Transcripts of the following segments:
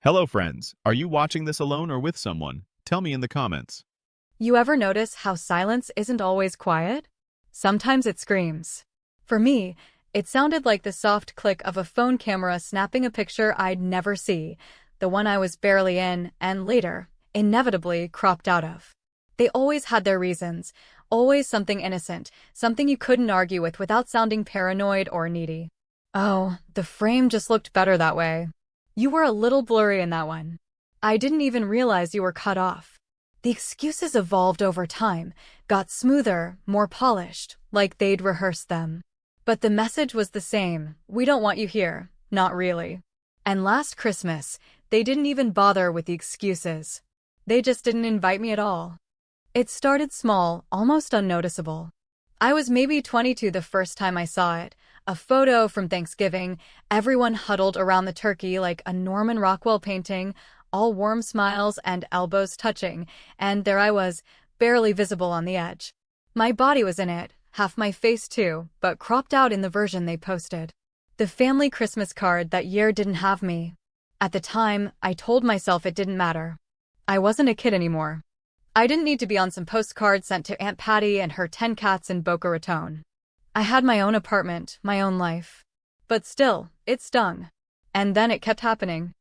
Hello, friends. Are you watching this alone or with someone? Tell me in the comments. You ever notice how silence isn't always quiet? Sometimes it screams. For me, it sounded like the soft click of a phone camera snapping a picture I'd never see, the one I was barely in and later, inevitably cropped out of. They always had their reasons, always something innocent, something you couldn't argue with without sounding paranoid or needy. Oh, the frame just looked better that way. You were a little blurry in that one. I didn't even realize you were cut off. The excuses evolved over time, got smoother, more polished, like they'd rehearsed them. But the message was the same: we don't want you here, not really. And last Christmas, they didn't even bother with the excuses. They just didn't invite me at all. It started small, almost unnoticeable. I was maybe 22 the first time I saw it. A photo from Thanksgiving, everyone huddled around the turkey like a Norman Rockwell painting, all warm smiles and elbows touching, and there I was, barely visible on the edge. My body was in it, half my face too, but cropped out in the version they posted. The family Christmas card that year didn't have me. At the time, I told myself it didn't matter. I wasn't a kid anymore. I didn't need to be on some postcard sent to Aunt Patty and her 10 cats in Boca Raton. I had my own apartment, my own life. But still, it stung. And then it kept happening.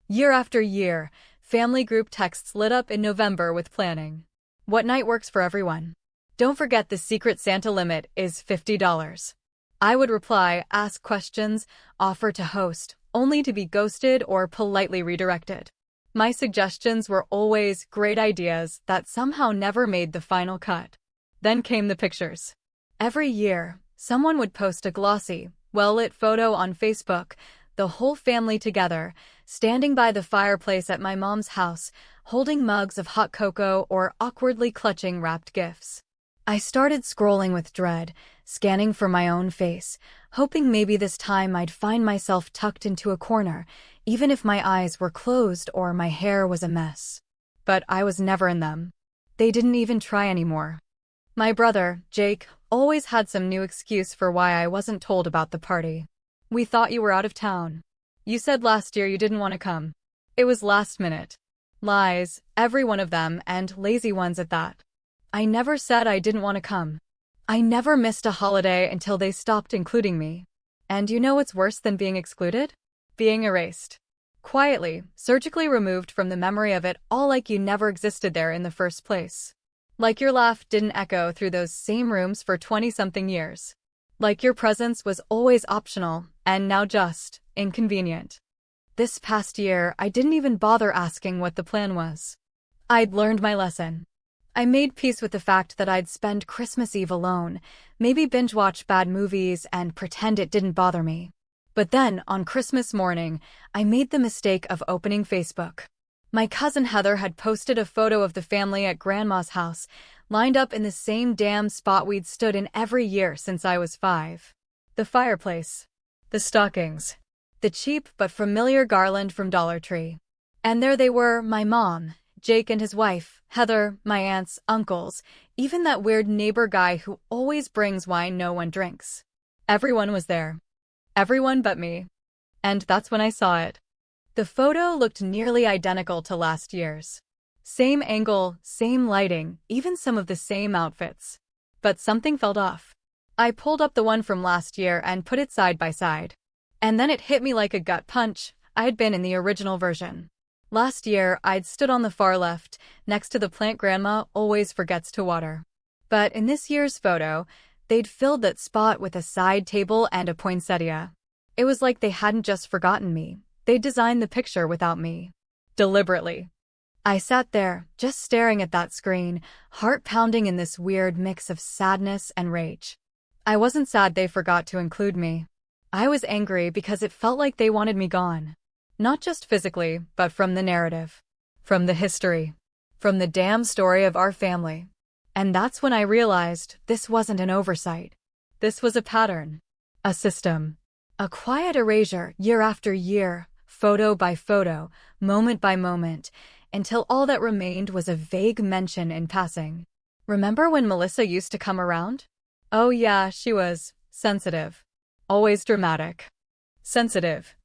Year after year, family group texts lit up in November with planning. What night works for everyone? Don't forget the secret Santa limit is $50. I would reply, ask questions, offer to host, only to be ghosted or politely redirected. My suggestions were always great ideas that somehow never made the final cut. Then came the pictures. Every year, someone would post a glossy, well-lit photo on Facebook, the whole family together, standing by the fireplace at my mom's house, holding mugs of hot cocoa or awkwardly clutching wrapped gifts. I started scrolling with dread, scanning for my own face, hoping maybe this time I'd find myself tucked into a corner, even if my eyes were closed or my hair was a mess. But I was never in them. They didn't even try anymore. My brother, Jake, always had some new excuse for why I wasn't told about the party. We thought you were out of town. You said last year you didn't want to come. It was last minute. Lies, every one of them, and lazy ones at that. I never said I didn't want to come. I never missed a holiday until they stopped including me. And you know what's worse than being excluded? Being erased. Quietly, surgically removed from the memory of it all, like you never existed there in the first place. Like your laugh didn't echo through those same rooms for 20-something years. Like your presence was always optional, and now just inconvenient. This past year, I didn't even bother asking what the plan was. I'd learned my lesson. I made peace with the fact that I'd spend Christmas Eve alone, maybe binge-watch bad movies and pretend it didn't bother me. But then, on Christmas morning, I made the mistake of opening Facebook. My cousin Heather had posted a photo of the family at Grandma's house, lined up in the same damn spot we'd stood in every year since I was 5. The fireplace. The stockings. The cheap but familiar garland from Dollar Tree. And there they were, my mom, Jake and his wife, Heather, my aunts, uncles, even that weird neighbor guy who always brings wine no one drinks. Everyone was there. Everyone but me. And that's when I saw it. The photo looked nearly identical to last year's. Same angle, same lighting, even some of the same outfits. But something felt off. I pulled up the one from last year and put it side by side. And then it hit me like a gut punch. I had been in the original version. Last year, I'd stood on the far left, next to the plant Grandma always forgets to water. But in this year's photo, they'd filled that spot with a side table and a poinsettia. It was like they hadn't just forgotten me. They designed the picture without me. Deliberately. I sat there, just staring at that screen, heart pounding in this weird mix of sadness and rage. I wasn't sad they forgot to include me. I was angry because it felt like they wanted me gone. Not just physically, but from the narrative. From the history. From the damn story of our family. And that's when I realized this wasn't an oversight. This was a pattern. A system. A quiet erasure, year after year, photo by photo, moment by moment, until all that remained was a vague mention in passing. Remember when Melissa used to come around? Oh yeah, she was sensitive. Always dramatic. Sensitive.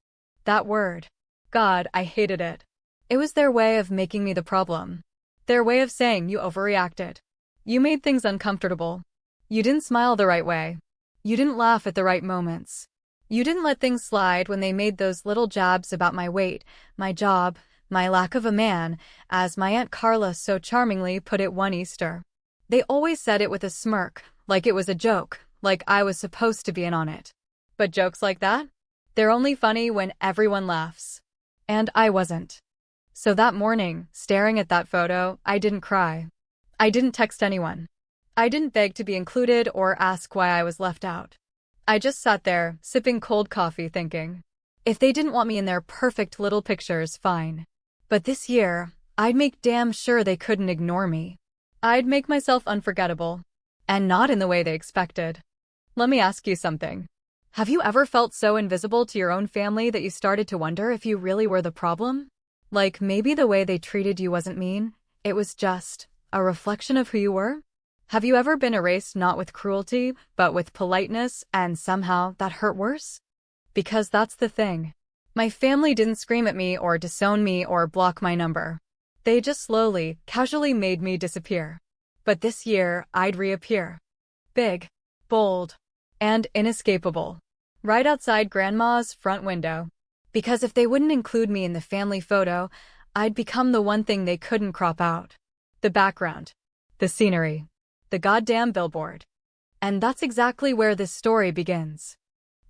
That word. God, I hated it. It was their way of making me the problem. Their way of saying you overreacted. You made things uncomfortable. You didn't smile the right way. You didn't laugh at the right moments. You didn't let things slide when they made those little jabs about my weight, my job, my lack of a man, as my Aunt Carla so charmingly put it one Easter. They always said it with a smirk, like it was a joke, like I was supposed to be in on it. But jokes like that? They're only funny when everyone laughs. And I wasn't. So that morning, staring at that photo, I didn't cry. I didn't text anyone. I didn't beg to be included or ask why I was left out. I just sat there, sipping cold coffee, thinking, if they didn't want me in their perfect little pictures, fine. But this year, I'd make damn sure they couldn't ignore me. I'd make myself unforgettable. And not in the way they expected. Let me ask you something. Have you ever felt so invisible to your own family that you started to wonder if you really were the problem? Like maybe the way they treated you wasn't mean, it was just a reflection of who you were? Have you ever been erased not with cruelty, but with politeness, and somehow that hurt worse? Because that's the thing. My family didn't scream at me or disown me or block my number. They just slowly, casually made me disappear. But this year, I'd reappear. Big, bold, and inescapable. Right outside Grandma's front window. Because if they wouldn't include me in the family photo, I'd become the one thing they couldn't crop out. The background. The scenery. The goddamn billboard. And that's exactly where this story begins.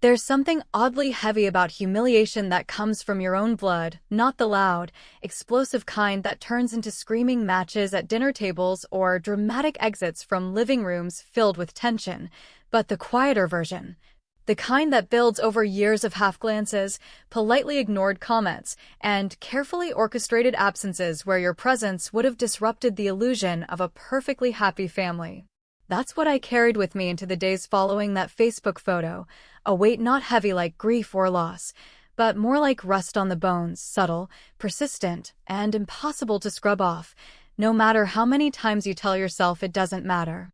There's something oddly heavy about humiliation that comes from your own blood, not the loud, explosive kind that turns into screaming matches at dinner tables or dramatic exits from living rooms filled with tension, but the quieter version. The kind that builds over years of half-glances, politely ignored comments, and carefully orchestrated absences where your presence would have disrupted the illusion of a perfectly happy family. That's what I carried with me into the days following that Facebook photo, a weight not heavy like grief or loss, but more like rust on the bones, subtle, persistent, and impossible to scrub off, no matter how many times you tell yourself it doesn't matter.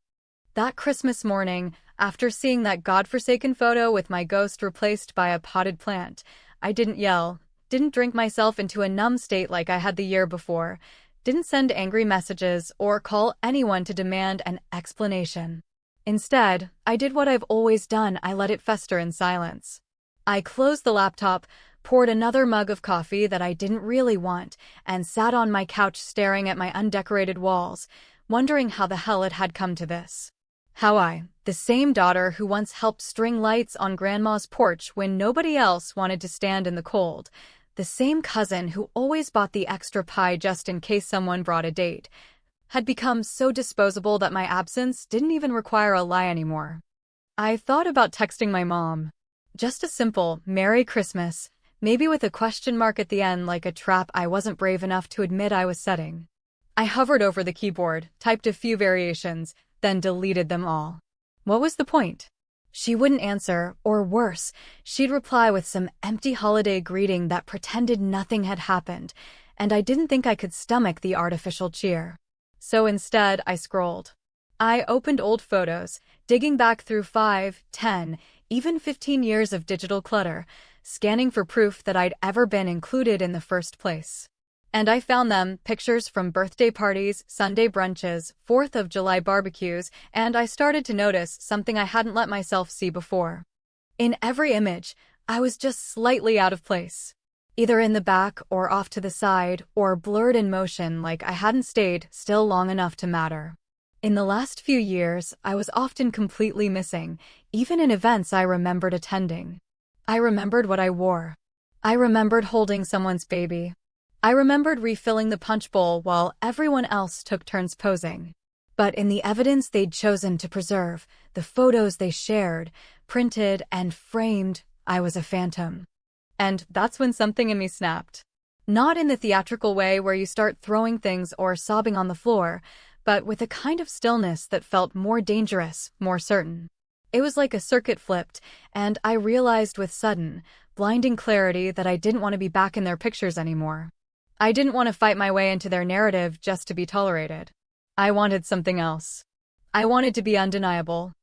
That Christmas morning, after seeing that godforsaken photo with my ghost replaced by a potted plant, I didn't yell, didn't drink myself into a numb state like I had the year before, didn't send angry messages or call anyone to demand an explanation. Instead, I did what I've always done. I let it fester in silence. I closed the laptop, poured another mug of coffee that I didn't really want, and sat on my couch staring at my undecorated walls, wondering how the hell it had come to this. How I, the same daughter who once helped string lights on Grandma's porch when nobody else wanted to stand in the cold, the same cousin who always bought the extra pie just in case someone brought a date, had become so disposable that my absence didn't even require a lie anymore. I thought about texting my mom. Just a simple, Merry Christmas, maybe with a question mark at the end like a trap I wasn't brave enough to admit I was setting. I hovered over the keyboard, typed a few variations, then deleted them all. What was the point? She wouldn't answer, or worse, she'd reply with some empty holiday greeting that pretended nothing had happened, and I didn't think I could stomach the artificial cheer. So instead, I scrolled. I opened old photos, digging back through 5, 10, even 15 years of digital clutter, scanning for proof that I'd ever been included in the first place. And I found them, pictures from birthday parties, Sunday brunches, 4th of July barbecues, and I started to notice something I hadn't let myself see before. In every image, I was just slightly out of place. Either in the back or off to the side, or blurred in motion like I hadn't stayed still long enough to matter. In the last few years, I was often completely missing, even in events I remembered attending. I remembered what I wore. I remembered holding someone's baby. I remembered refilling the punch bowl while everyone else took turns posing. But in the evidence they'd chosen to preserve, the photos they shared, printed and framed, I was a phantom. And that's when something in me snapped. Not in the theatrical way where you start throwing things or sobbing on the floor, but with a kind of stillness that felt more dangerous, more certain. It was like a circuit flipped, and I realized with sudden, blinding clarity that I didn't want to be back in their pictures anymore. I didn't want to fight my way into their narrative just to be tolerated. I wanted something else. I wanted to be undeniable.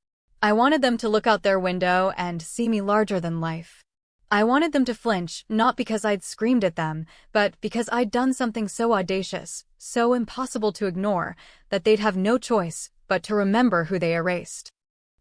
I wanted them to look out their window and see me larger than life. I wanted them to flinch, not because I'd screamed at them, but because I'd done something so audacious, so impossible to ignore, that they'd have no choice but to remember who they erased.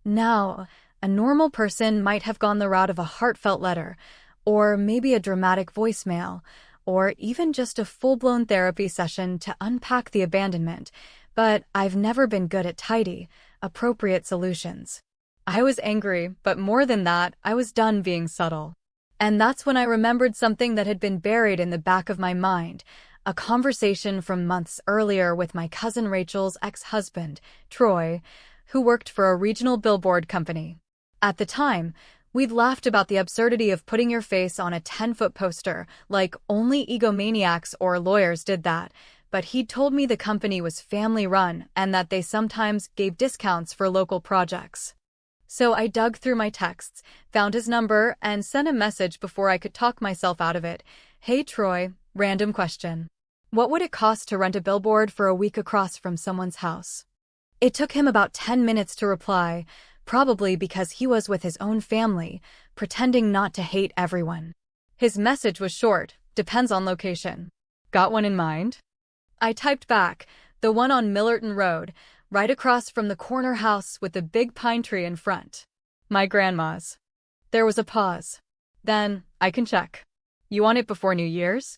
Now, a normal person might have gone the route of a heartfelt letter, or maybe a dramatic voicemail, or even just a full-blown therapy session to unpack the abandonment, but I've never been good at tidy, appropriate solutions. I was angry, but more than that, I was done being subtle. And that's when I remembered something that had been buried in the back of my mind, a conversation from months earlier with my cousin Rachel's ex-husband, Troy, who worked for a regional billboard company. At the time, we'd laughed about the absurdity of putting your face on a 10-foot poster, like only egomaniacs or lawyers did that, but he'd told me the company was family-run and that they sometimes gave discounts for local projects. So I dug through my texts, found his number, and sent a message before I could talk myself out of it. Hey Troy, random question. What would it cost to rent a billboard for a week across from someone's house? It took him about 10 minutes to reply, probably because he was with his own family, pretending not to hate everyone. His message was short, depends on location. Got one in mind? I typed back, the one on Millerton Road, right across from the corner house with the big pine tree in front. My grandma's. There was a pause. Then, I can check. You want it before New Year's?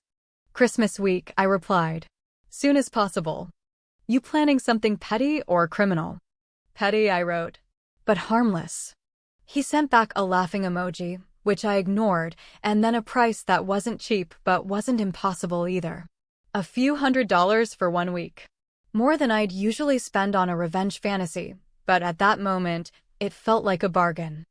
Christmas week, I replied. Soon as possible. You planning something petty or criminal? Petty, I wrote. But harmless. He sent back a laughing emoji, which I ignored, and then a price that wasn't cheap but wasn't impossible either. A few $100s for 1 week. More than I'd usually spend on a revenge fantasy, but at that moment, it felt like a bargain.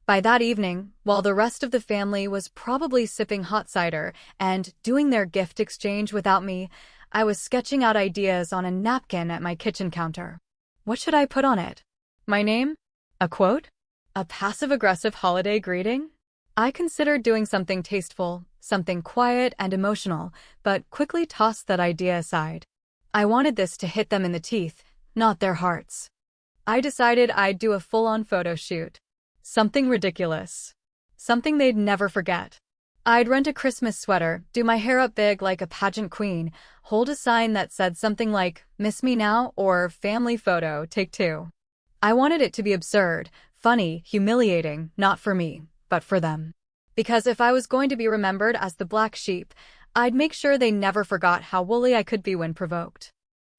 By that evening, while the rest of the family was probably sipping hot cider and doing their gift exchange without me, I was sketching out ideas on a napkin at my kitchen counter. What should I put on it? My name? A quote? A passive-aggressive holiday greeting? I considered doing something tasteful, something quiet and emotional, but quickly tossed that idea aside. I wanted this to hit them in the teeth, not their hearts. I decided I'd do a full-on photo shoot. Something ridiculous. Something they'd never forget. I'd rent a Christmas sweater, do my hair up big like a pageant queen, hold a sign that said something like, "Miss me now" or "Family photo, take 2." I wanted it to be absurd, funny, humiliating, not for me, but for them. Because if I was going to be remembered as the black sheep, I'd make sure they never forgot how woolly I could be when provoked.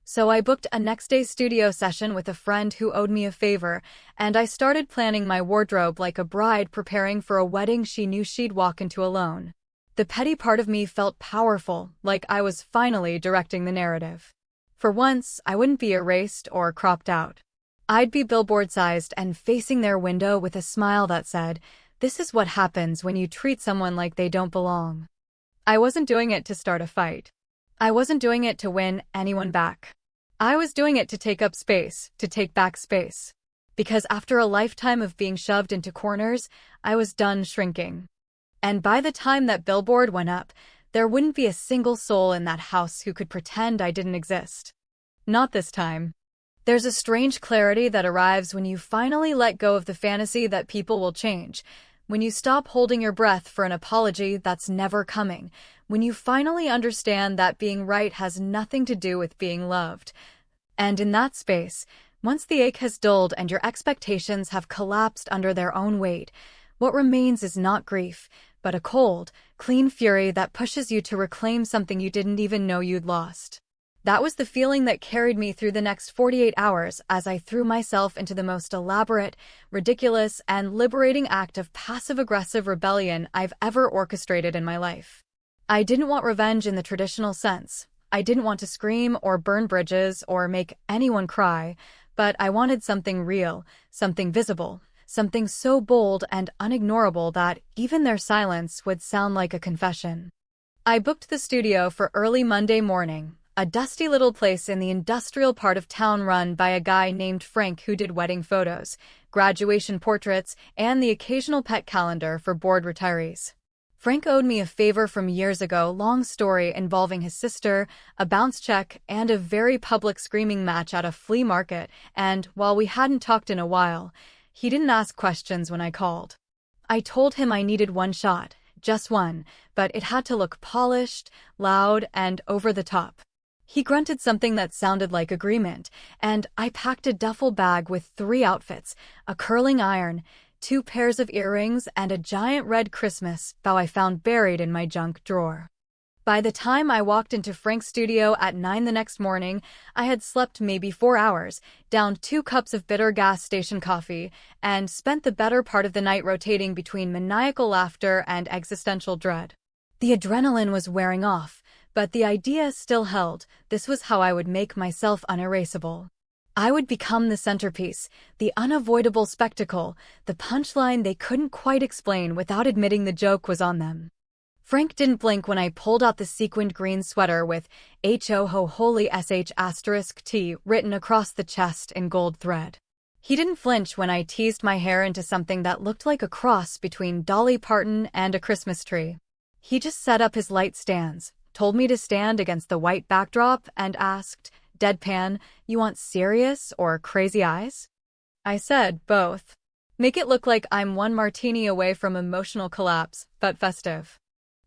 So I booked a next-day studio session with a friend who owed me a favor, and I started planning my wardrobe like a bride preparing for a wedding she knew she'd walk into alone. The petty part of me felt powerful, like I was finally directing the narrative. For once, I wouldn't be erased or cropped out. I'd be billboard-sized and facing their window with a smile that said, "This is what happens when you treat someone like they don't belong." I wasn't doing it to start a fight. I wasn't doing it to win anyone back. I was doing it to take up space, to take back space. Because after a lifetime of being shoved into corners, I was done shrinking. And by the time that billboard went up, there wouldn't be a single soul in that house who could pretend I didn't exist. Not this time. There's a strange clarity that arrives when you finally let go of the fantasy that people will change, when you stop holding your breath for an apology that's never coming, when you finally understand that being right has nothing to do with being loved. And in that space, once the ache has dulled and your expectations have collapsed under their own weight, what remains is not grief, but a cold, clean fury that pushes you to reclaim something you didn't even know you'd lost. That was the feeling that carried me through the next 48 hours as I threw myself into the most elaborate, ridiculous, and liberating act of passive-aggressive rebellion I've ever orchestrated in my life. I didn't want revenge in the traditional sense. I didn't want to scream or burn bridges or make anyone cry, but I wanted something real, something visible, something so bold and unignorable that even their silence would sound like a confession. I booked the studio for early Monday morning, a dusty little place in the industrial part of town run by a guy named Frank who did wedding photos, graduation portraits, and the occasional pet calendar for bored retirees. Frank owed me a favor from years ago, long story involving his sister, a bounce check, and a very public screaming match at a flea market, and while we hadn't talked in a while, he didn't ask questions when I called. I told him I needed one shot, just one, but it had to look polished, loud, and over the top. He grunted something that sounded like agreement, and I packed a duffel bag with 3 outfits, a curling iron, 2 pairs of earrings, and a giant red Christmas bow I found buried in my junk drawer. By the time I walked into Frank's studio at 9 the next morning, I had slept maybe 4 hours, downed 2 cups of bitter gas station coffee, and spent the better part of the night rotating between maniacal laughter and existential dread. The adrenaline was wearing off, but the idea still held. This was how I would make myself unerasable. I would become the centerpiece, the unavoidable spectacle, the punchline they couldn't quite explain without admitting the joke was on them. Frank didn't blink when I pulled out the sequined green sweater with Ho Ho Holy *T written across the chest in gold thread. He didn't flinch when I teased my hair into something that looked like a cross between Dolly Parton and a Christmas tree. He just set up his light stands, told me to stand against the white backdrop, and asked, deadpan, "You want serious or crazy eyes?" I said, "Both. Make it look like I'm 1 martini away from emotional collapse, but festive."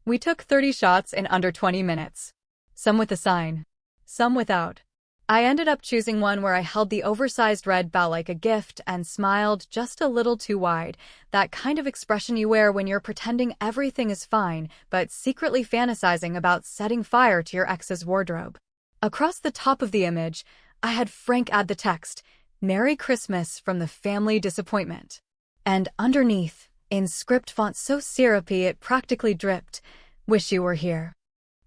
We took 30 shots in under 20 minutes. Some with a sign, some without. I ended up choosing one where I held the oversized red bow like a gift and smiled just a little too wide, that kind of expression you wear when you're pretending everything is fine, but secretly fantasizing about setting fire to your ex's wardrobe. Across the top of the image, I had Frank add the text, "Merry Christmas from the Family Disappointment." And underneath, in script font so syrupy it practically dripped, "Wish you were here."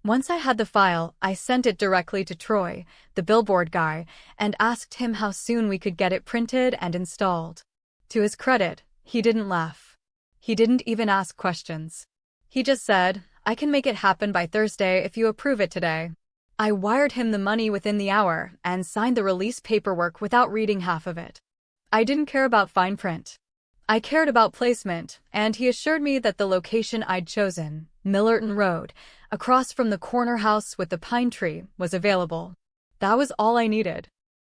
Once I had the file, I sent it directly to Troy, the Billboard guy, and asked him how soon we could get it printed and installed. To his credit, he didn't laugh. He didn't even ask questions. He just said, "I can make it happen by Thursday if you approve it today." I wired him the money within the hour and signed the release paperwork without reading half of it. I didn't care about fine print. I cared about placement, and he assured me that the location I'd chosen, Millerton Road, across from the corner house with the pine tree, was available. That was all I needed.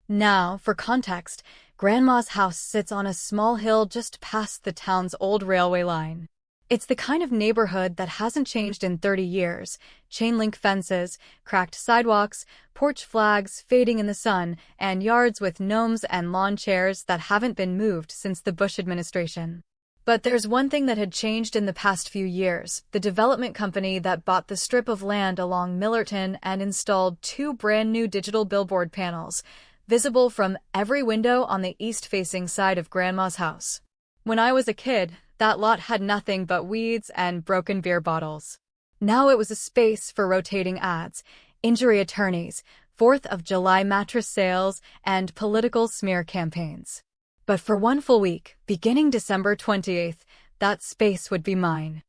Now, for context, Grandma's house sits on a small hill just past the town's old railway line. It's the kind of neighborhood that hasn't changed in 30 years. Chain-link fences, cracked sidewalks, porch flags fading in the sun, and yards with gnomes and lawn chairs that haven't been moved since the Bush administration. But there's one thing that had changed in the past few years: the development company that bought the strip of land along Millerton and installed 2 brand-new digital billboard panels, visible from every window on the east-facing side of Grandma's house. When I was a kid, that lot had nothing but weeds and broken beer bottles. Now it was a space for rotating ads, injury attorneys, 4th of July mattress sales, and political smear campaigns. But for 1 full week, beginning December 28th, that space would be mine.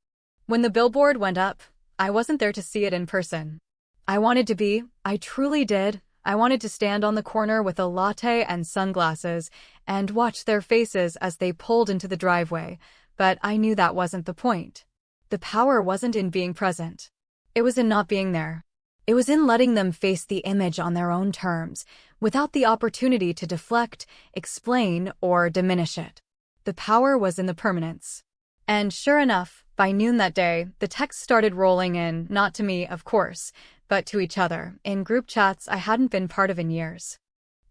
When the billboard went up, I wasn't there to see it in person. I truly did. I wanted to stand on the corner with a latte and sunglasses and watch their faces as they pulled into the driveway, but I knew that wasn't the point. The power wasn't in being present. It was in not being there. It was in letting them face the image on their own terms, without the opportunity to deflect, explain, or diminish it. The power was in the permanence. And sure enough, by noon that day, the texts started rolling in, not to me, of course, but to each other, in group chats I hadn't been part of in years.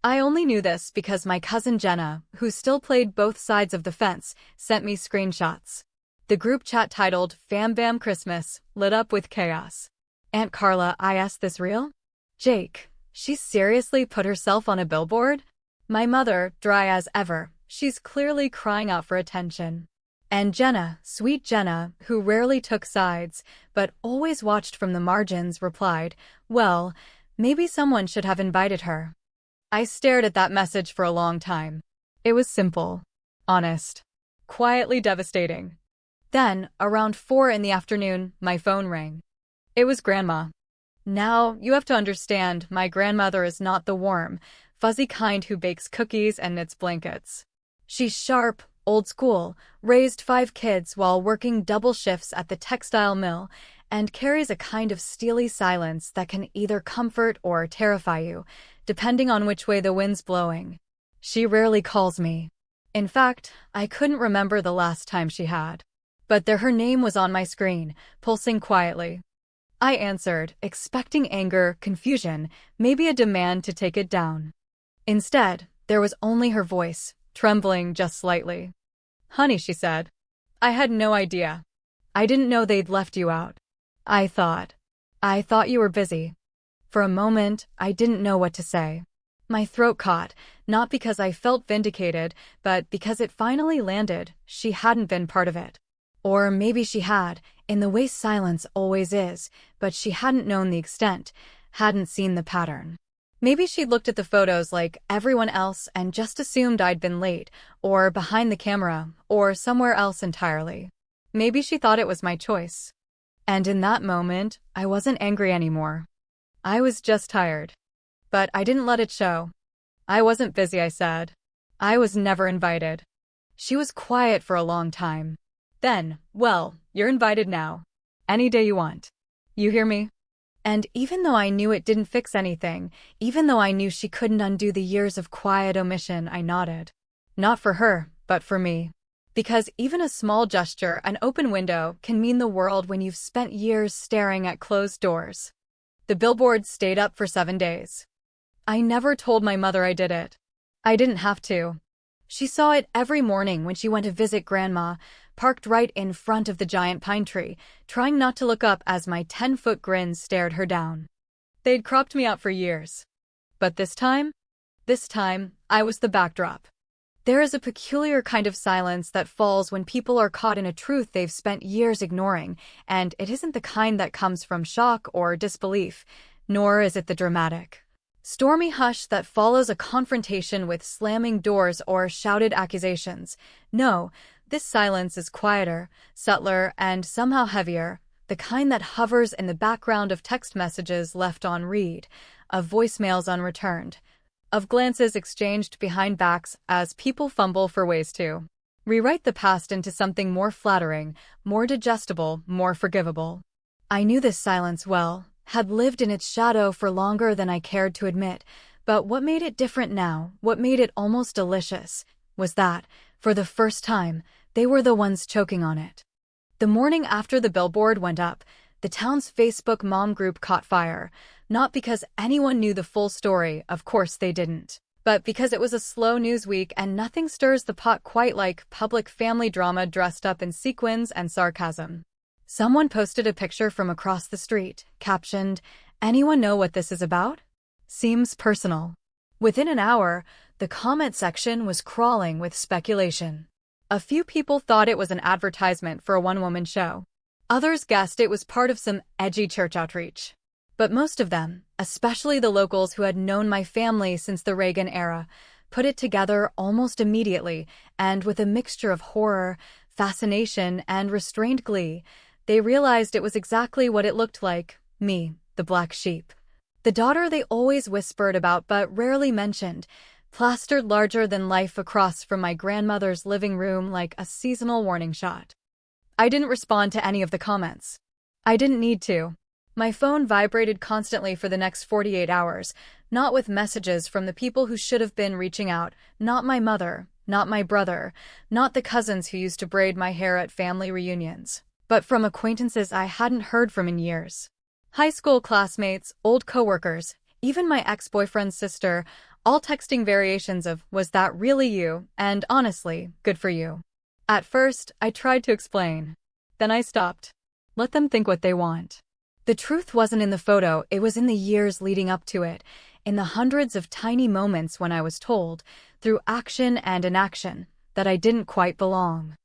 I only knew this because my cousin Jenna, who still played both sides of the fence, sent me screenshots. The group chat titled "Fam Bam Christmas" lit up with chaos. "Aunt Carla, I asked, this real? Jake, she seriously put herself on a billboard?" My mother, dry as ever, she's clearly crying out for attention. And Jenna, sweet Jenna, who rarely took sides, but always watched from the margins, replied, "Well, maybe someone should have invited her." I stared at that message for a long time. It was simple, honest, quietly devastating. Then, around 4 in the afternoon, my phone rang. It was Grandma. Now, you have to understand, my grandmother is not the warm, fuzzy kind who bakes cookies and knits blankets. She's sharp, old school, raised 5 kids while working double shifts at the textile mill, and carries a kind of steely silence that can either comfort or terrify you, depending on which way the wind's blowing. She rarely calls me. In fact, I couldn't remember the last time she had. But there her name was on my screen, pulsing quietly. I answered, expecting anger, confusion, maybe a demand to take it down. Instead, there was only her voice, trembling just slightly. "Honey," she said. "I had no idea. I didn't know they'd left you out. I thought you were busy." For a moment, I didn't know what to say. My throat caught, not because I felt vindicated, but because it finally landed. She hadn't been part of it. Or maybe she had, in the way silence always is, but she hadn't known the extent, hadn't seen the pattern. Maybe she'd looked at the photos like everyone else and just assumed I'd been late, or behind the camera, or somewhere else entirely. Maybe she thought it was my choice. And in that moment, I wasn't angry anymore. I was just tired. But I didn't let it show. "I wasn't busy," I said. "I was never invited." She was quiet for a long time. Then, "Well, you're invited now. Any day you want. You hear me?" And even though I knew it didn't fix anything, even though I knew she couldn't undo the years of quiet omission, I nodded. Not for her, but for me. Because even a small gesture, an open window, can mean the world when you've spent years staring at closed doors. The billboard stayed up for 7 days. I never told my mother I did it. I didn't have to. She saw it every morning when she went to visit Grandma, parked right in front of the giant pine tree, trying not to look up as my 10-foot grin stared her down. They'd cropped me out for years. But this time, I was the backdrop. There is a peculiar kind of silence that falls when people are caught in a truth they've spent years ignoring, and it isn't the kind that comes from shock or disbelief, nor is it the dramatic, stormy hush that follows a confrontation with slamming doors or shouted accusations. No, this silence is quieter, subtler, and somehow heavier, the kind that hovers in the background of text messages left on read, of voicemails unreturned, of glances exchanged behind backs as people fumble for ways to rewrite the past into something more flattering, more digestible, more forgivable. I knew this silence well, had lived in its shadow for longer than I cared to admit, but what made it different now, what made it almost delicious, was that, for the first time, they were the ones choking on it. The morning after the billboard went up, the town's Facebook mom group caught fire, not because anyone knew the full story, of course they didn't, but because it was a slow news week and nothing stirs the pot quite like public family drama dressed up in sequins and sarcasm. Someone posted a picture from across the street, captioned, "Anyone know what this is about? Seems personal." Within an hour, the comment section was crawling with speculation. A few people thought it was an advertisement for a one-woman show. Others guessed it was part of some edgy church outreach. But most of them, especially the locals who had known my family since the Reagan era, put it together almost immediately, and with a mixture of horror, fascination, and restrained glee, they realized it was exactly what it looked like, me, the black sheep. The daughter they always whispered about but rarely mentioned, plastered larger than life across from my grandmother's living room like a seasonal warning shot. I didn't respond to any of the comments. I didn't need to. My phone vibrated constantly for the next 48 hours, not with messages from the people who should have been reaching out, not my mother, not my brother, not the cousins who used to braid my hair at family reunions, but from acquaintances I hadn't heard from in years. High school classmates, old coworkers, even my ex-boyfriend's sister, all texting variations of, "Was that really you?" and "Honestly, good for you." At first, I tried to explain. Then I stopped. Let them think what they want. The truth wasn't in the photo, it was in the years leading up to it, in the hundreds of tiny moments when I was told, through action and inaction, that I didn't quite belong.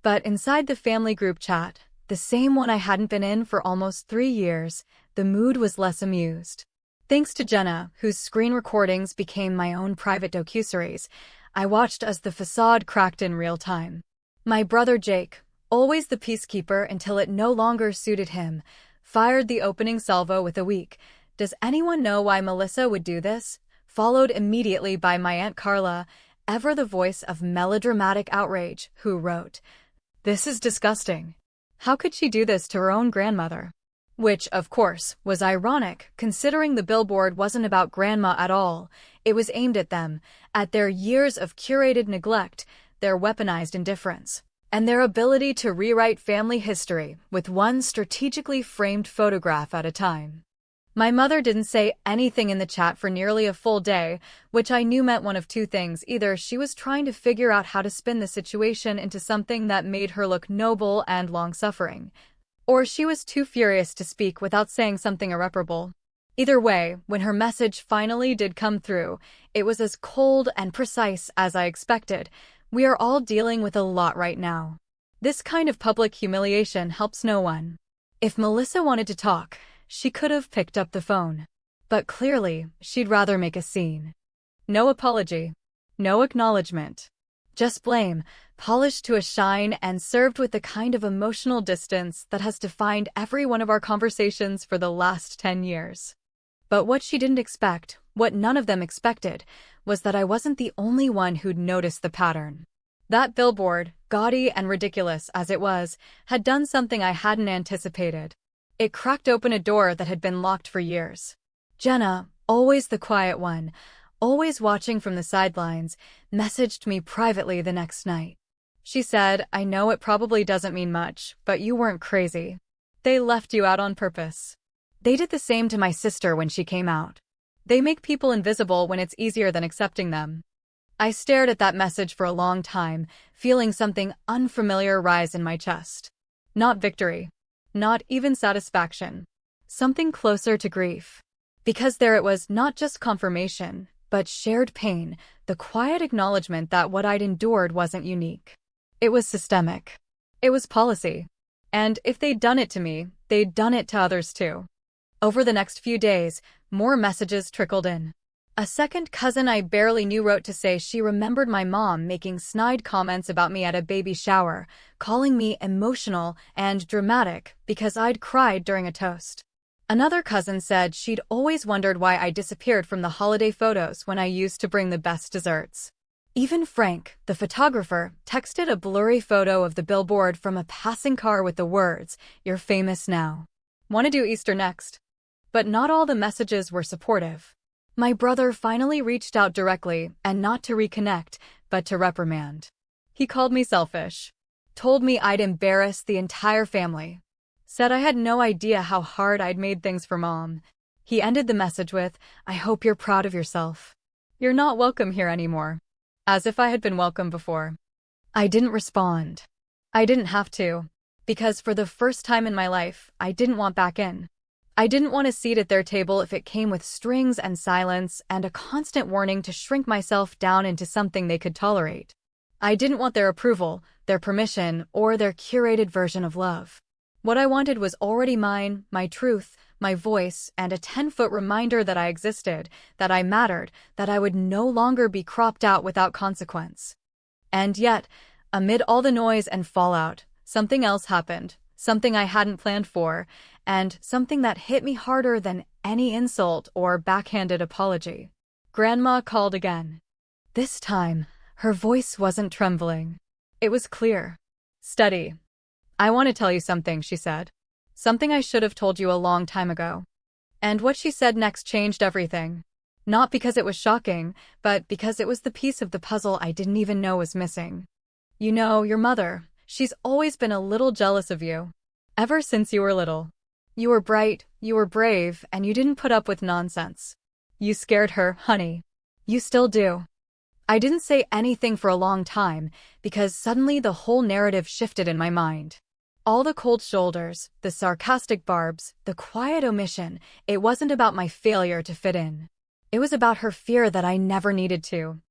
But inside the family group chat, the same one I hadn't been in for almost 3 years, the mood was less amused. Thanks to Jenna, whose screen recordings became my own private docuseries, I watched as the facade cracked in real time. My brother Jake, always the peacekeeper until it no longer suited him, fired the opening salvo with a weak, "Does anyone know why Melissa would do this?" followed immediately by my Aunt Carla, ever the voice of melodramatic outrage, who wrote, "This is disgusting. How could she do this to her own grandmother?" Which, of course, was ironic, considering the billboard wasn't about Grandma at all. It was aimed at them, at their years of curated neglect, their weaponized indifference. and their ability to rewrite family history with one strategically framed photograph at a time. My mother didn't say anything in the chat for nearly a full day, which I knew meant one of two things. Either she was trying to figure out how to spin the situation into something that made her look noble and long-suffering, or she was too furious to speak without saying something irreparable. Either way, when her message finally did come through, it was as cold and precise as I expected. We are all dealing with a lot right now. This kind of public humiliation helps no one. If Melissa wanted to talk, she could have picked up the phone. But clearly, she'd rather make a scene. No apology. No acknowledgement. Just blame, polished to a shine and served with the kind of emotional distance that has defined every one of our conversations for the last 10 years. But what she didn't expect, what none of them expected, was that I wasn't the only one who'd noticed the pattern. That billboard, gaudy and ridiculous as it was, had done something I hadn't anticipated. It cracked open a door that had been locked for years. Jenna, always the quiet one, always watching from the sidelines, messaged me privately the next night. She said, "I know it probably doesn't mean much, but you weren't crazy. They left you out on purpose." They did the same to my sister when she came out. They make people invisible when it's easier than accepting them. I stared at that message for a long time, feeling something unfamiliar rise in my chest. Not victory. Not even satisfaction. Something closer to grief. Because there it was, not just confirmation, but shared pain, the quiet acknowledgement that what I'd endured wasn't unique. It was systemic. It was policy. And if they'd done it to me, they'd done it to others too. Over the next few days, more messages trickled in. A second cousin I barely knew wrote to say she remembered my mom making snide comments about me at a baby shower, calling me emotional and dramatic because I'd cried during a toast. Another cousin said she'd always wondered why I disappeared from the holiday photos when I used to bring the best desserts. Even Frank, the photographer, texted a blurry photo of the billboard from a passing car with the words, "You're famous now. Want to do Easter next?" But not all the messages were supportive. My brother finally reached out directly, and not to reconnect, but to reprimand. He called me selfish. Told me I'd embarrassed the entire family. Said I had no idea how hard I'd made things for Mom. He ended the message with, "I hope you're proud of yourself. You're not welcome here anymore." As if I had been welcome before. I didn't respond. I didn't have to. Because for the first time in my life, I didn't want back in. I didn't want a seat at their table if it came with strings and silence and a constant warning to shrink myself down into something they could tolerate. I didn't want their approval, their permission, or their curated version of love. What I wanted was already mine, my truth, my voice, and a 10-foot reminder that I existed, that I mattered, that I would no longer be cropped out without consequence. And yet, amid all the noise and fallout, something else happened, something I hadn't planned for, and something that hit me harder than any insult or backhanded apology. Grandma called again. This time, her voice wasn't trembling. It was clear. Steady. "I want to tell you something," she said. "Something I should have told you a long time ago." And what she said next changed everything. Not because it was shocking, but because it was the piece of the puzzle I didn't even know was missing. "You know, your mother, she's always been a little jealous of you. Ever since you were little. You were bright, you were brave, and you didn't put up with nonsense. You scared her, honey. You still do." I didn't say anything for a long time, because suddenly the whole narrative shifted in my mind. All the cold shoulders, the sarcastic barbs, the quiet omission, it wasn't about my failure to fit in. It was about her fear that I never needed to.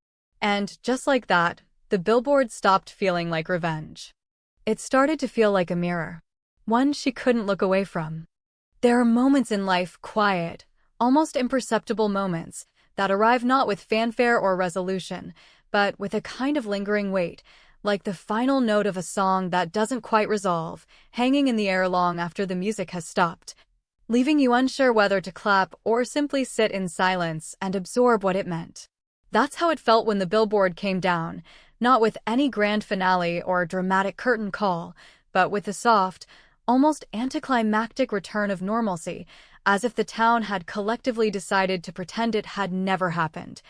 And just like that, the billboard stopped feeling like revenge. It started to feel like a mirror. One she couldn't look away from. There are moments in life, quiet, almost imperceptible moments, that arrive not with fanfare or resolution, but with a kind of lingering weight, like the final note of a song that doesn't quite resolve, hanging in the air long after the music has stopped, leaving you unsure whether to clap or simply sit in silence and absorb what it meant. That's how it felt when the billboard came down, not with any grand finale or dramatic curtain call, but with a soft, almost anticlimactic return of normalcy, as if the town had collectively decided to pretend it had never happened.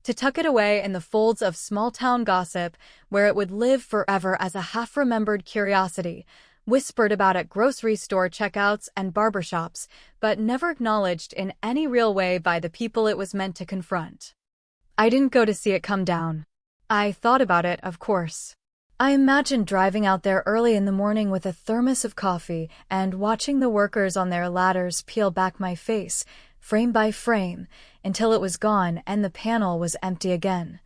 to tuck it away in the folds of small-town gossip where it would live forever as a half-remembered curiosity, whispered about at grocery store checkouts and barbershops, but never acknowledged in any real way by the people it was meant to confront. I didn't go to see it come down. I thought about it, of course. I imagined driving out there early in the morning with a thermos of coffee and watching the workers on their ladders peel back my face, frame by frame, until it was gone and the panel was empty again,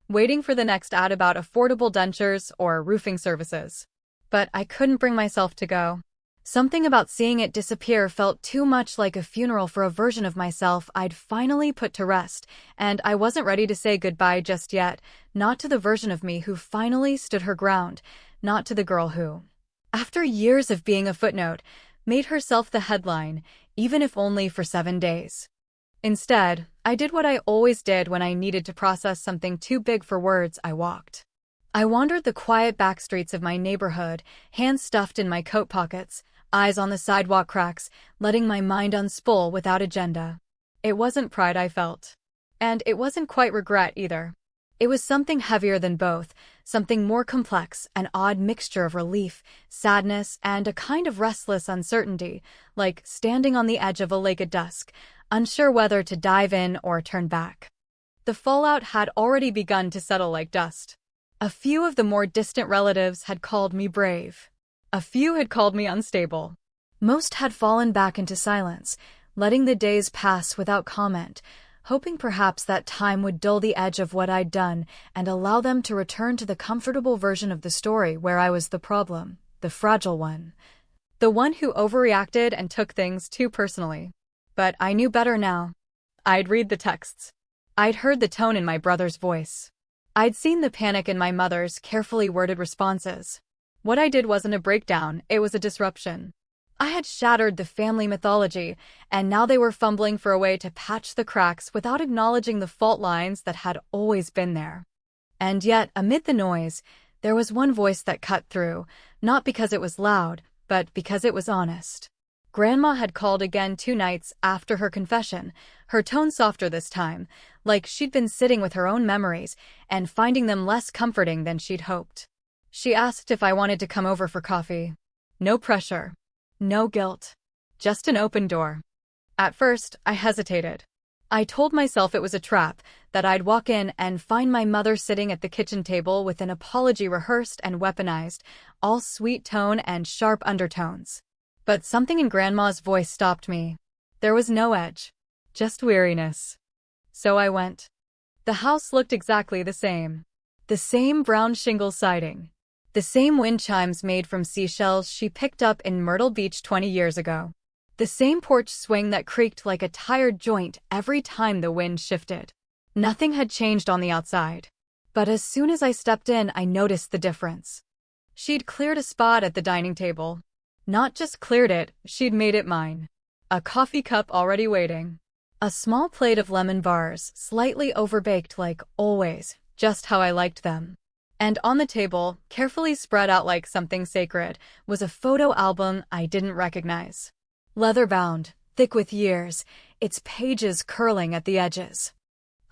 waiting for the next ad about affordable dentures or roofing services. But I couldn't bring myself to go. Something about seeing it disappear felt too much like a funeral for a version of myself I'd finally put to rest, and I wasn't ready to say goodbye just yet, not to the version of me who finally stood her ground, not to the girl who, after years of being a footnote, made herself the headline, even if only for 7 days. Instead, I did what I always did when I needed to process something too big for words. I walked. I wandered the quiet back streets of my neighborhood, hands stuffed in my coat pockets, eyes on the sidewalk cracks, letting my mind unspool without agenda. It wasn't pride I felt. And it wasn't quite regret either. It was something heavier than both, something more complex, an odd mixture of relief, sadness, and a kind of restless uncertainty, like standing on the edge of a lake at dusk, unsure whether to dive in or turn back. The fallout had already begun to settle like dust. A few of the more distant relatives had called me brave. A few had called me unstable. Most had fallen back into silence, letting the days pass without comment, hoping perhaps that time would dull the edge of what I'd done and allow them to return to the comfortable version of the story where I was the problem, the fragile one. The one who overreacted and took things too personally. But I knew better now. I'd read the texts. I'd heard the tone in my brother's voice. I'd seen the panic in my mother's carefully worded responses. What I did wasn't a breakdown, it was a disruption. I had shattered the family mythology, and now they were fumbling for a way to patch the cracks without acknowledging the fault lines that had always been there. And yet, amid the noise, there was one voice that cut through, not because it was loud, but because it was honest. Grandma had called again 2 nights after her confession, her tone softer this time, like she'd been sitting with her own memories and finding them less comforting than she'd hoped. She asked if I wanted to come over for coffee. No pressure. No guilt. Just an open door. At first, I hesitated. I told myself it was a trap, that I'd walk in and find my mother sitting at the kitchen table with an apology rehearsed and weaponized, all sweet tone and sharp undertones. But something in Grandma's voice stopped me. There was no edge. Just weariness. So I went. The house looked exactly the same. The same brown shingle siding. The same wind chimes made from seashells she picked up in Myrtle Beach 20 years ago. The same porch swing that creaked like a tired joint every time the wind shifted. Nothing had changed on the outside. But as soon as I stepped in, I noticed the difference. She'd cleared a spot at the dining table. Not just cleared it, she'd made it mine. A coffee cup already waiting. A small plate of lemon bars, slightly overbaked like always, just how I liked them. And on the table, carefully spread out like something sacred, was a photo album I didn't recognize. Leather-bound, thick with years, its pages curling at the edges.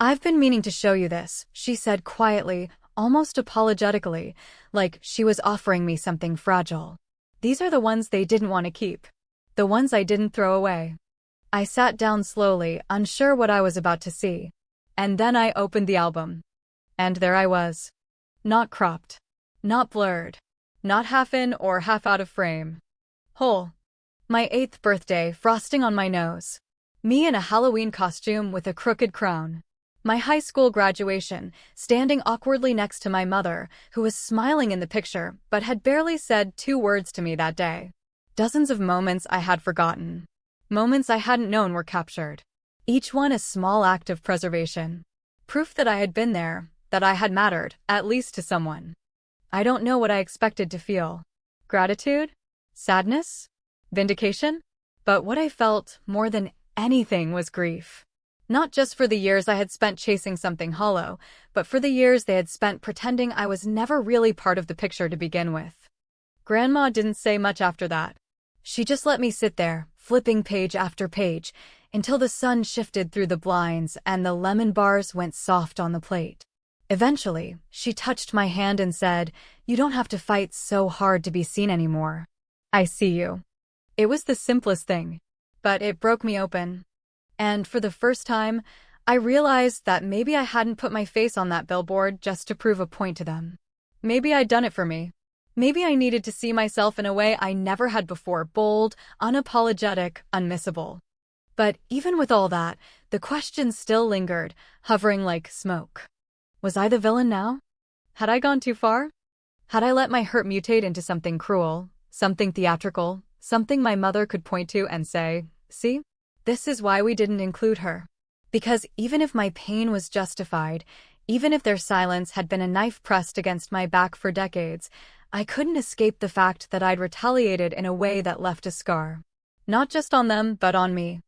"I've been meaning to show you this," she said quietly, almost apologetically, like she was offering me something fragile. "These are the ones they didn't want to keep. The ones I didn't throw away." I sat down slowly, unsure what I was about to see. And then I opened the album. And there I was. Not cropped. Not blurred. Not half in or half out of frame. Whole. My 8th birthday, frosting on my nose. Me in a Halloween costume with a crooked crown. My high school graduation, standing awkwardly next to my mother, who was smiling in the picture but had barely said 2 words to me that day. Dozens of moments I had forgotten. Moments I hadn't known were captured. Each one a small act of preservation. Proof that I had been there, that I had mattered, at least to someone. I don't know what I expected to feel. Gratitude? Sadness? Vindication? But what I felt, more than anything, was grief. Not just for the years I had spent chasing something hollow, but for the years they had spent pretending I was never really part of the picture to begin with. Grandma didn't say much after that. She just let me sit there, flipping page after page, until the sun shifted through the blinds and the lemon bars went soft on the plate. Eventually, she touched my hand and said, "You don't have to fight so hard to be seen anymore. I see you." It was the simplest thing, but it broke me open. And for the first time, I realized that maybe I hadn't put my face on that billboard just to prove a point to them. Maybe I'd done it for me. Maybe I needed to see myself in a way I never had before, bold, unapologetic, unmissable. But even with all that, the question still lingered, hovering like smoke. Was I the villain now? Had I gone too far? Had I let my hurt mutate into something cruel, something theatrical, something my mother could point to and say, "See? This is why we didn't include her." Because even if my pain was justified, even if their silence had been a knife pressed against my back for decades, I couldn't escape the fact that I'd retaliated in a way that left a scar. Not just on them, but on me.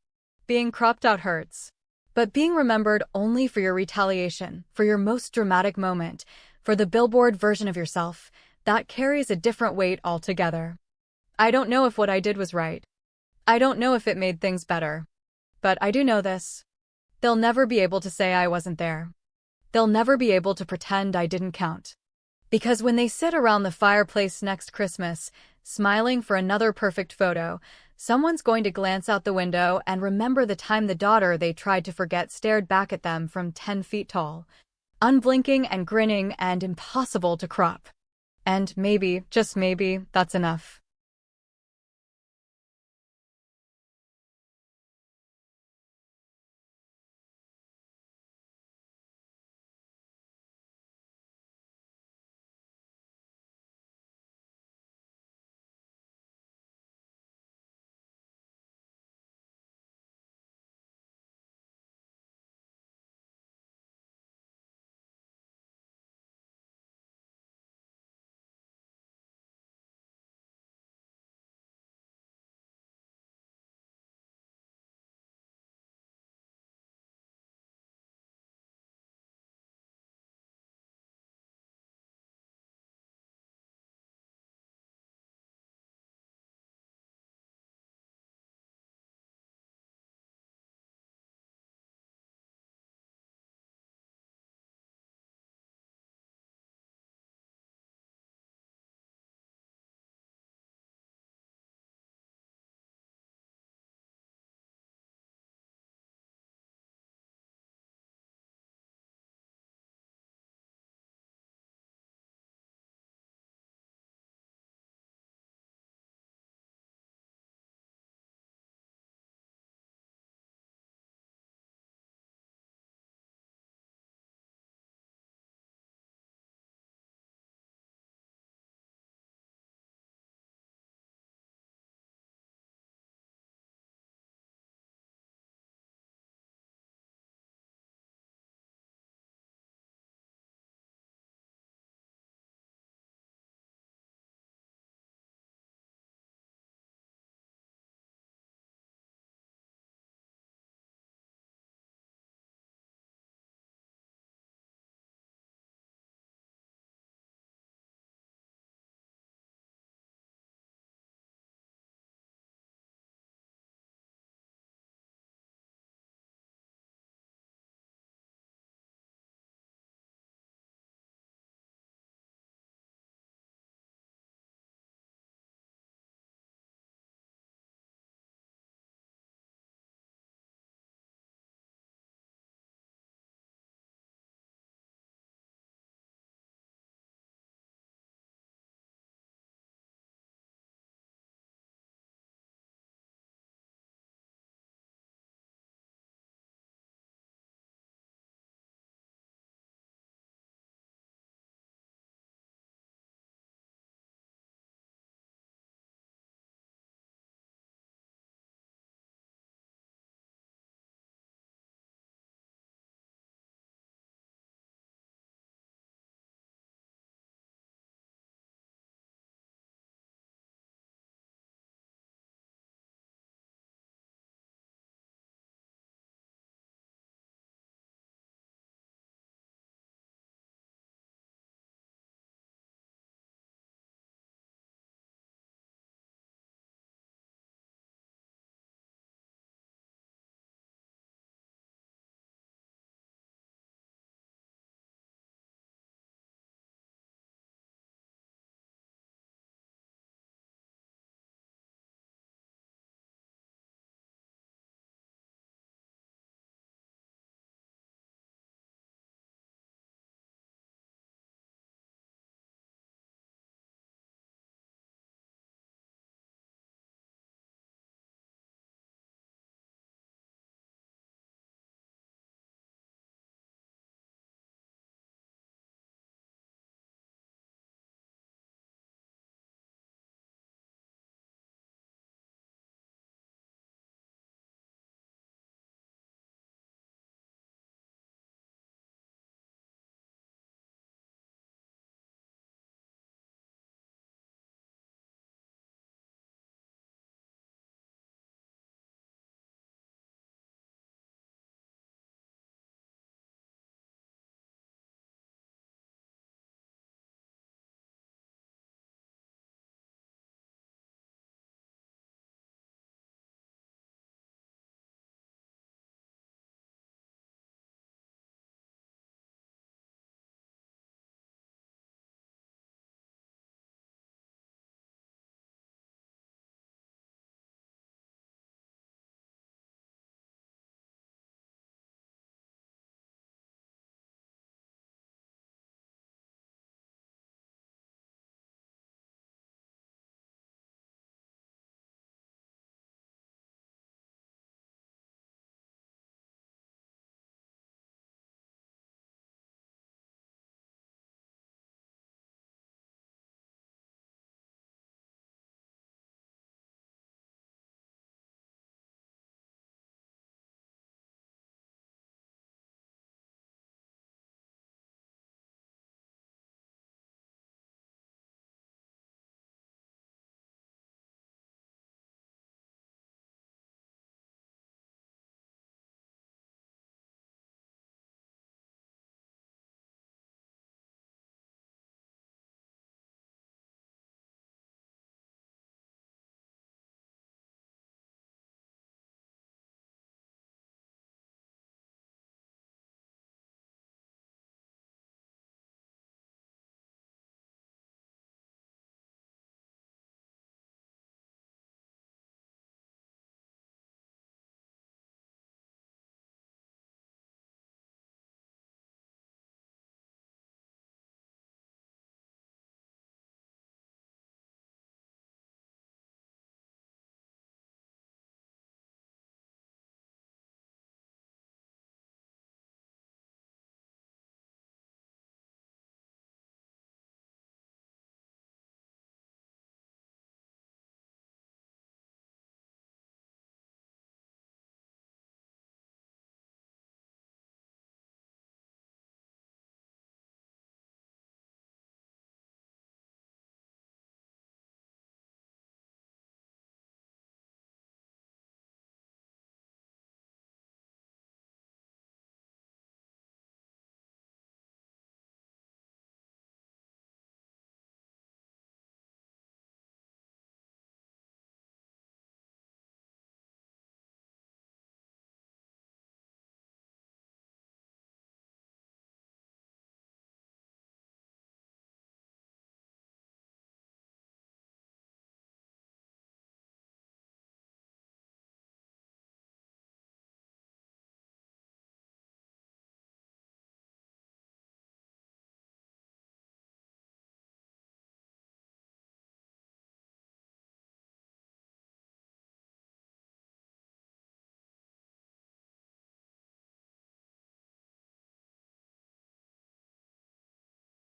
Being cropped out hurts. But being remembered only for your retaliation, for your most dramatic moment, for the billboard version of yourself, that carries a different weight altogether. I don't know if what I did was right. I don't know if it made things better. But I do know this. They'll never be able to say I wasn't there. They'll never be able to pretend I didn't count. Because when they sit around the fireplace next Christmas, smiling for another perfect photo, someone's going to glance out the window and remember the time the daughter they tried to forget stared back at them from 10 feet tall, unblinking and grinning and impossible to crop. And maybe, just maybe, that's enough.